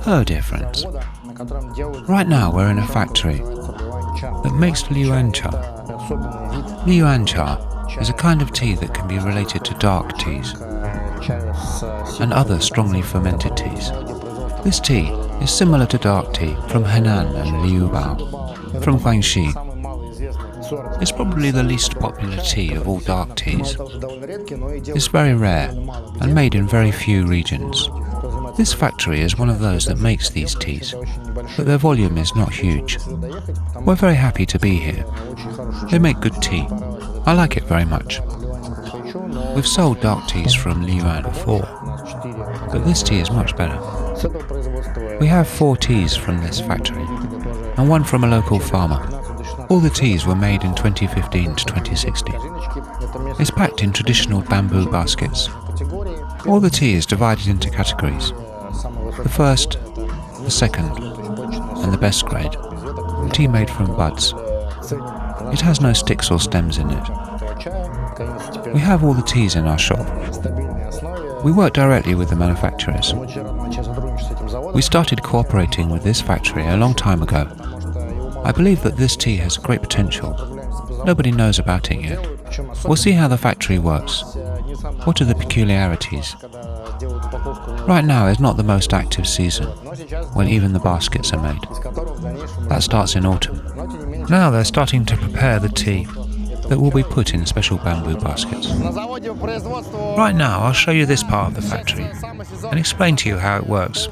Hello dear friends. Right now we're in a factory that makes Liuan Cha. Liuan Cha is a kind of tea that can be related to dark teas and other strongly fermented teas. This tea is similar to dark tea from Henan and Liubao from Guangxi. It's probably the least popular tea of all dark teas. It's very rare and made in very few regions. This factory is one of those that makes these teas, but their volume is not huge. We're very happy to be here. They make good tea. I like it very much. We've sold dark teas from Liuan before, but this tea is much better. We have 4 teas from this factory, and 1 from a local farmer. All the teas were made in 2015 to 2016. It's packed in traditional bamboo baskets. All the tea is divided into categories. The first, the second, and the best grade. Tea made from buds. It has no sticks or stems in it. We have all the teas in our shop. We work directly with the manufacturers. We started cooperating with this factory a long time ago. I believe that this tea has great potential. Nobody knows about it yet. We'll see how the factory works. What are the peculiarities? Right now is not the most active season, when even the baskets are made. That starts in autumn. Now they're starting to prepare the tea that will be put in special bamboo baskets. Right now I'll show you this part of the factory and explain to you how it works.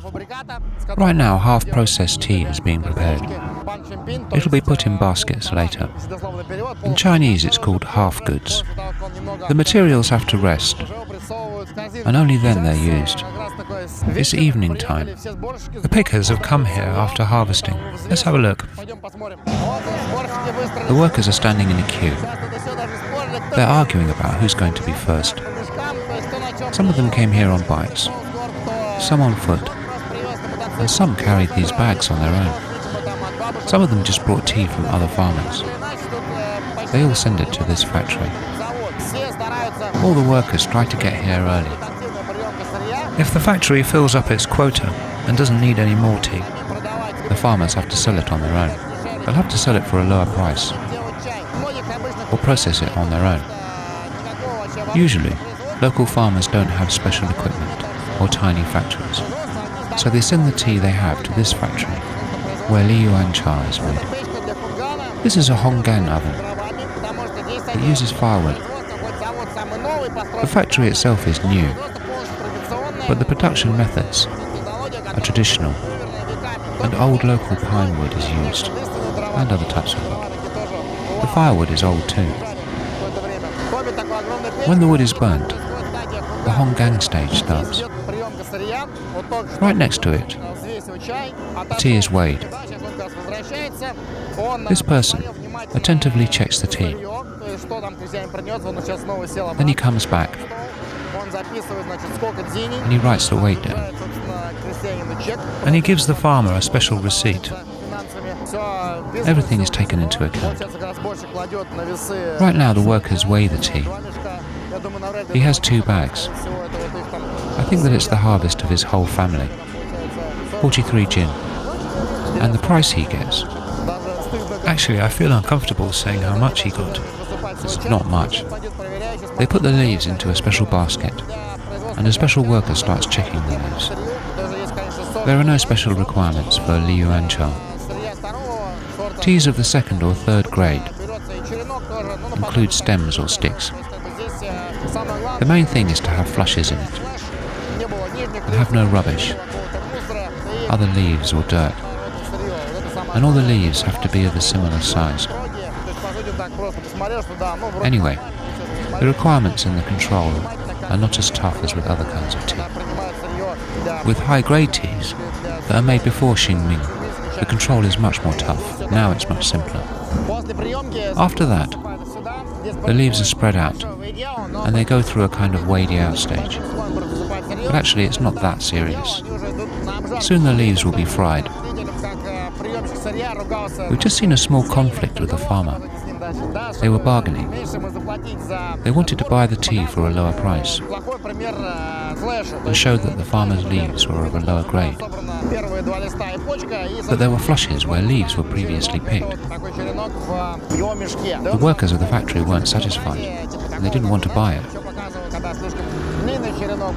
Right now half-processed tea is being prepared. It'll be put in baskets later. In Chinese it's called half-goods. The materials have to rest, and only then they're used. It's evening time. The pickers have come here after harvesting. Let's have a look. The workers are standing in a queue. They're arguing about who's going to be first. Some of them came here on bikes, some on foot, and some carried these bags on their own. Some of them just brought tea from other farmers. They all send it to this factory. All the workers try to get here early. If the factory fills up its quota and doesn't need any more tea, the farmers have to sell it on their own. They'll have to sell it for a lower price, or process it on their own. Usually, local farmers don't have special equipment or tiny factories, so they send the tea they have to this factory, where Liuan Cha is made. This is a Honggan oven. It uses firewood. The factory itself is new. but the production methods are traditional, and old local pine wood is used, and other types of wood. The firewood is old too. When the wood is burnt, the Honggang stage starts. Right next to it, the tea is weighed. This person attentively checks the tea. Then he comes back and he writes the weight down. And he gives the farmer a special receipt. Everything is taken into account. Right now the workers weigh the tea. He has 2 bags. I think that it's the harvest of his whole family. 43 jin. And the price he gets. Actually, I feel uncomfortable saying how much he got. It's not much. They put the leaves into a special basket, and a special worker starts checking the leaves. There are no special requirements for Liuan Cha. Teas of the 2nd or 3rd grade include stems or sticks. The main thing is to have flushes in it, and have no rubbish, other leaves or dirt, and all the leaves have to be of a similar size. Anyway, the requirements in the control are not as tough as with other kinds of tea. With high-grade teas that are made before Qimen, the control is much more tough. Now it's much simpler. After that, the leaves are spread out, and they go through a kind of weighed out stage. But actually it's not that serious. Soon the leaves will be fried. We've just seen a small conflict with the farmer. They were bargaining. They wanted to buy the tea for a lower price and showed that the farmer's leaves were of a lower grade. But there were flushes where leaves were previously picked. The workers of the factory weren't satisfied and they didn't want to buy it.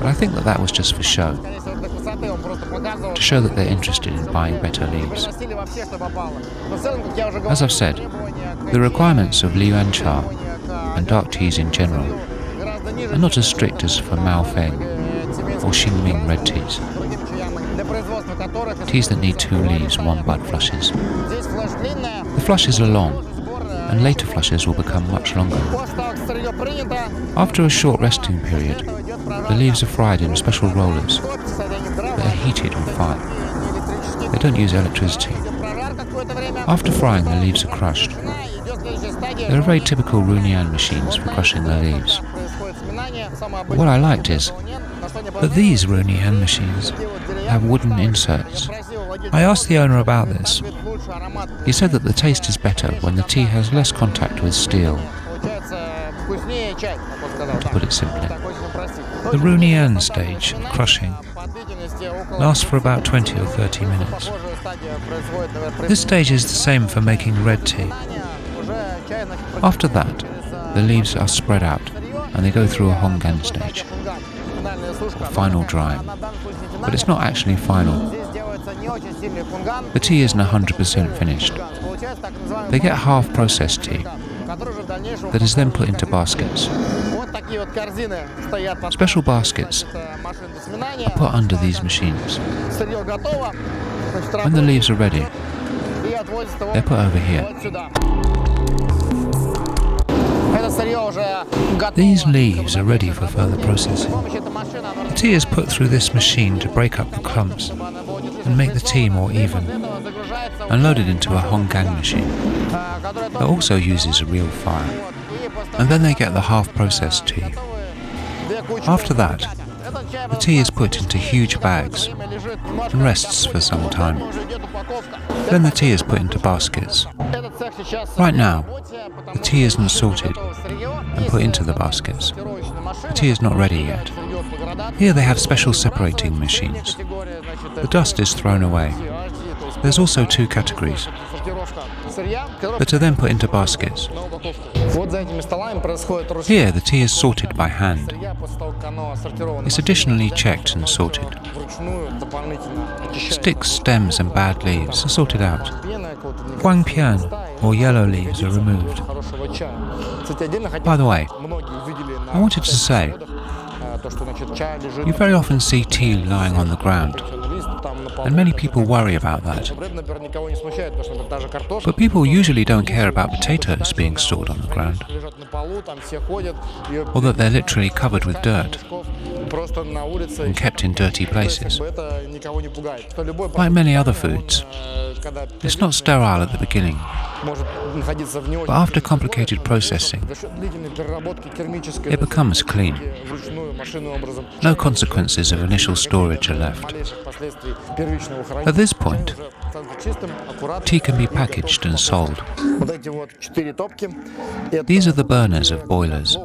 But I think that was just for show, to show that they're interested in buying better leaves. As I've said, the requirements of Liuan Cha and dark teas in general are not as strict as for Mao Feng or Qimen red teas. Teas that need 2 leaves and 1 bud flushes. The flushes are long, and later flushes will become much longer. After a short resting period, the leaves are fried in special rollers that are heated on fire. They don't use electricity. After frying, the leaves are crushed. There are very typical Runian machines for crushing the leaves. But what I liked is that these Runian machines have wooden inserts. I asked the owner about this. He said that the taste is better when the tea has less contact with steel, to put it simply. The Runian stage of crushing lasts for about 20 or 30 minutes. This stage is the same for making red tea. After that, the leaves are spread out and they go through a Honggang stage, a final drying. But it's not actually final. The tea isn't 100% finished. They get half-processed tea that is then put into baskets. Special baskets are put under these machines. When the leaves are ready, they're put over here. These leaves are ready for further processing. The tea is put through this machine to break up the clumps and make the tea more even, and loaded into a Honggang machine that also uses a real fire. And then they get the half-processed tea. After that, the tea is put into huge bags and rests for some time. Then the tea is put into baskets. Right now, the tea isn't sorted and put into the baskets. The tea is not ready yet. Here they have special separating machines. The dust is thrown away. There's also 2 categories that are then put into baskets. Here the tea is sorted by hand. It's additionally checked and sorted. Sticks, stems and bad leaves are sorted out. Guangpian or yellow leaves are removed. By the way, I wanted to say You very often see tea lying on the ground, and many people worry about that. But people usually don't care about potatoes being stored on the ground, or that they're literally covered with dirt and kept in dirty places. Like many other foods, it's not sterile at the beginning, but after complicated processing, it becomes clean. No consequences of initial storage are left. At this point, tea can be packaged and sold. These are the burners of boilers.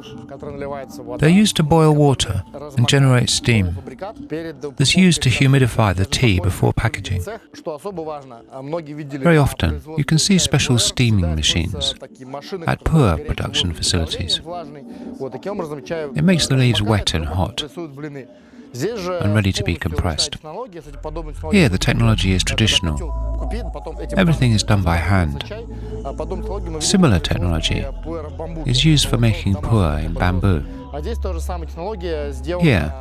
They're used to boil water and generate steam that's used to humidify the tea before packaging. Very often, you can see special steaming machines at poor production facilities. It makes the leaves wet and hot and ready to be compressed. Here, the technology is traditional. Everything is done by hand. Similar technology is used for making puer in bamboo. Here,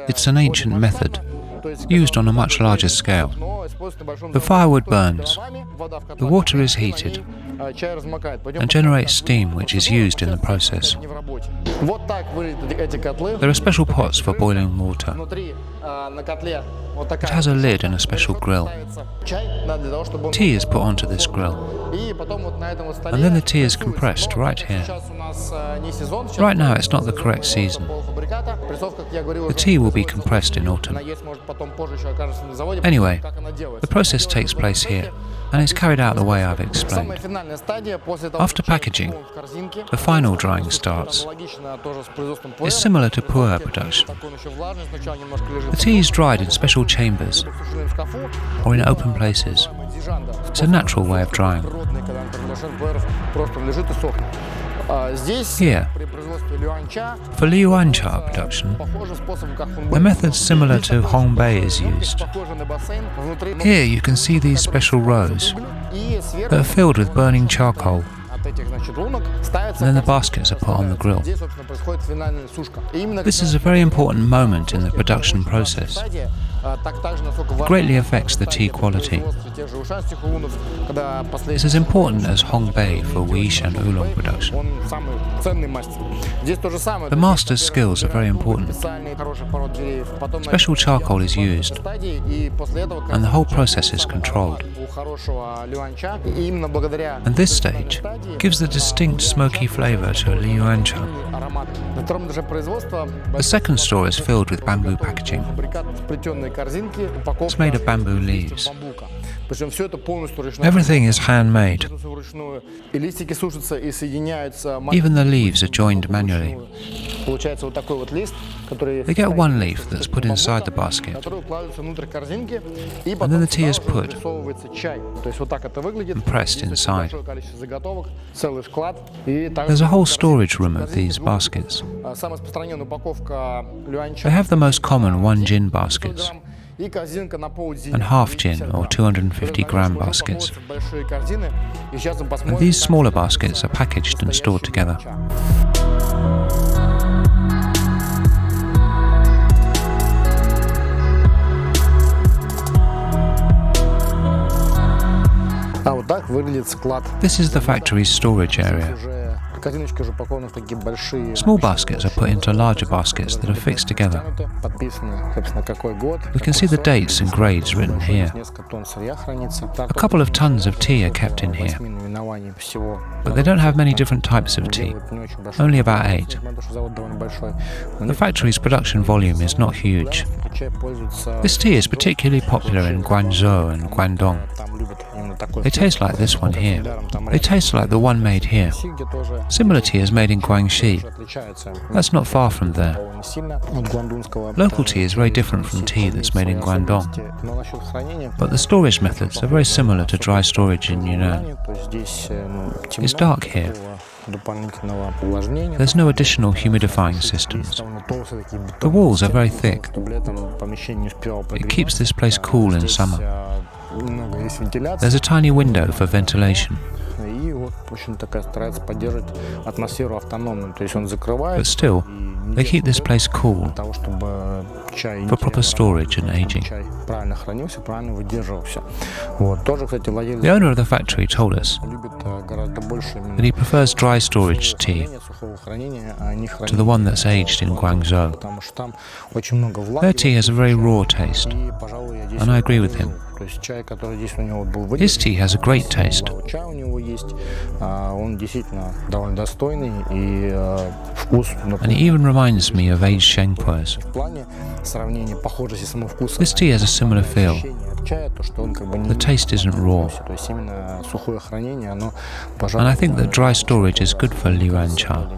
it's an ancient method, used on a much larger scale. The firewood burns, the water is heated, and generates steam which is used in the process. There are special pots for boiling water. It has a lid and a special grill. Tea is put onto this grill, and then the tea is compressed right here. Right now it's not the correct season. The tea will be compressed in autumn. Anyway, the process takes place here, and is carried out the way I've explained. After packaging, the final drying starts. It's similar to puer production. The tea is dried in special chambers or in open places. It's a natural way of drying. Here, for Liuan Cha production, a method similar to Hongbei is used. Here you can see these special rows that are filled with burning charcoal, and then the baskets are put on the grill. This is a very important moment in the production process. It greatly affects the tea quality. It's as important as Hongbei for Wish and Oolong production. The master's skills are very important. Special charcoal is used, and the whole process is controlled. And this stage gives the distinct smoky flavour to Liuan Cha. The second store is filled with bamboo packaging. It's made of bamboo leaves. Everything is handmade. Even the leaves are joined manually. They get one leaf that's put inside the basket, and then the tea is put and pressed inside. There's a whole storage room of these baskets. They have the most common 1 gin baskets and half gin or 250 gram baskets. And these smaller baskets are packaged and stored together. This is the factory's storage area. Small baskets are put into larger baskets that are fixed together. We can see the dates and grades written here. A couple of tons of tea are kept in here, but they don't have many different types of tea, only about 8. The factory's production volume is not huge. This tea is particularly popular in Guangzhou and Guangdong. They taste like this one here. They taste like the one made here. Similar tea is made in Guangxi. That's not far from there. Local tea is very different from tea that's made in Guangdong. But the storage methods are very similar to dry storage in Yunnan. It's dark here. There's no additional humidifying systems. The walls are very thick. It keeps this place cool in summer. There's a tiny window for ventilation. But still, They keep this place cool for proper storage and aging. The owner of the factory told us that he prefers dry storage tea to the one that's aged in Guangzhou. Their tea has a very raw taste, and I agree with him. His tea has a great taste. And it even reminds me of aged shenpuas. This tea has a similar feel. The taste isn't raw. And I think that dry storage is good for Liuan Cha.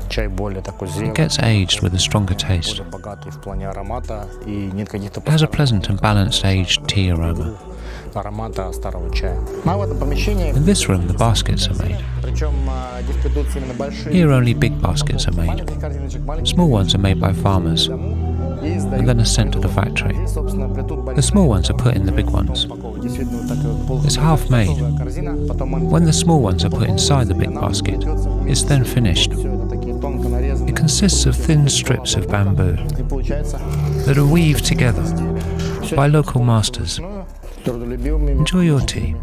It gets aged with a stronger taste. It has a pleasant and balanced aged tea aroma. In this room, the baskets are made. Here only big baskets are made. Small ones are made by farmers and then are sent to the factory. The small ones are put in the big ones. It's half made. When the small ones are put inside the big basket, it's then finished. It consists of thin strips of bamboo that are weaved together by local masters. Enjoy your tea.